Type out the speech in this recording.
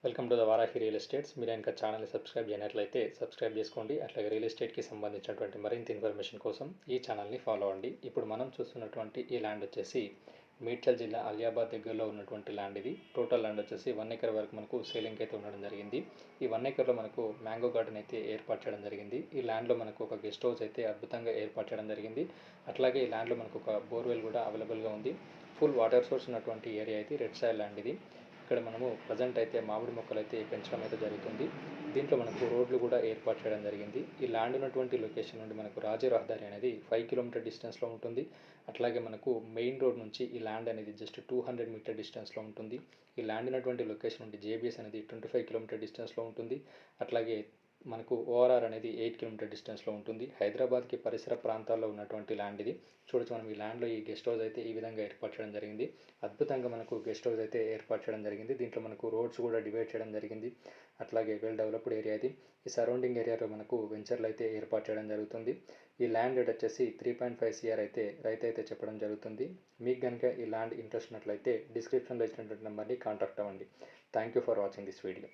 Welcome to the Varahi real estates. మీరు ఇంకా ఛానల్ని సబ్స్క్రైబ్ చేయనట్లయితే సబ్స్క్రైబ్ చేసుకోండి. అట్లాగే రియల్ ఎస్టేట్కి సంబంధించినటువంటి మరింత ఇన్ఫర్మేషన్ కోసం ఈ ఛానల్ని ఫాలో అవ్వండి. ఇప్పుడు మనం చూస్తున్నటువంటి ఈ ల్యాండ్ వచ్చేసి మేడ్చల్ జిల్లా అలియాబాద్ దగ్గరలో ఉన్నటువంటి ల్యాండ్ ఇది. టోటల్ ల్యాండ్ వచ్చేసి 1 ఎకర్ వరకు మనకు సేలింగ్కి అయితే ఉండడం జరిగింది. ఈ 1 ఎకర్లో మనకు మ్యాంగో గార్డెన్ అయితే ఏర్పాటు చేయడం జరిగింది. ఈ ల్యాండ్లో మనకు ఒక గెస్ట్ హౌస్ అయితే అద్భుతంగా ఏర్పాటు చేయడం జరిగింది. అట్లాగే ఈ ల్యాండ్లో మనకు ఒక బోర్వెల్ కూడా అవైలబుల్గా ఉంది. ఫుల్ వాటర్ సోర్స్ ఉన్నటువంటి ఏరియా అయితే రెడ్ సాయిల్ ల్యాండ్ ఇది. ఇక్కడ మనము ప్రజెంట్ అయితే మామిడి మొక్కలు అయితే పెంచడం అయితే జరుగుతుంది. దీంట్లో మనకు రోడ్లు కూడా ఏర్పాటు చేయడం జరిగింది. ఈ ల్యాండ్ ఉన్నటువంటి లొకేషన్ నుండి మనకు రాజీవ్ రహదారి అనేది 5 కిలోమీటర్ డిస్టెన్స్లో ఉంటుంది. అట్లాగే మనకు మెయిన్ రోడ్ నుంచి ఈ ల్యాండ్ అనేది జస్ట్ 200 మీటర్ డిస్టెన్స్లో ఉంటుంది. ఈ ల్యాండ్ ఉన్నటువంటి లొకేషన్ నుండి జేబీఎస్ అనేది 25 కిలోమీటర్ డిస్టెన్స్లో ఉంటుంది. అట్లాగే మనకు ఓఆర్ఆర్ అనేది 8 కిలోమీటర్ డిస్టెన్స్లో ఉంటుంది. హైదరాబాద్కి పరిసర ప్రాంతాల్లో ఉన్నటువంటి ల్యాండ్ ఇది. చూడొచ్చు మనం ఈ ల్యాండ్లో ఈ గెస్ట్ హౌస్ అయితే ఈ విధంగా ఏర్పాటు చేయడం జరిగింది. అద్భుతంగా మనకు గెస్ట్ హౌస్ అయితే ఏర్పాటు చేయడం జరిగింది. దీంట్లో మనకు రోడ్స్ కూడా డివైడ్ చేయడం జరిగింది. అట్లాగే వెల్ డెవలప్డ్ ఏరియా ఇది. ఈ సరౌండింగ్ ఏరియాలో మనకు వెంచర్లు అయితే ఏర్పాటు చేయడం జరుగుతుంది. ఈ ల్యాండ్ రేట్ వచ్చేసి 3.5 CR అయితే రైతు అయితే చెప్పడం జరుగుతుంది. మీకు కనుక ఈ ల్యాండ్ ఇంట్రెస్ట్ ఉన్నట్లయితే డిస్క్రిప్షన్లో ఇచ్చినటువంటి నెంబర్ని కాంటాక్ట్ అవ్వండి. Thank you for watching this video.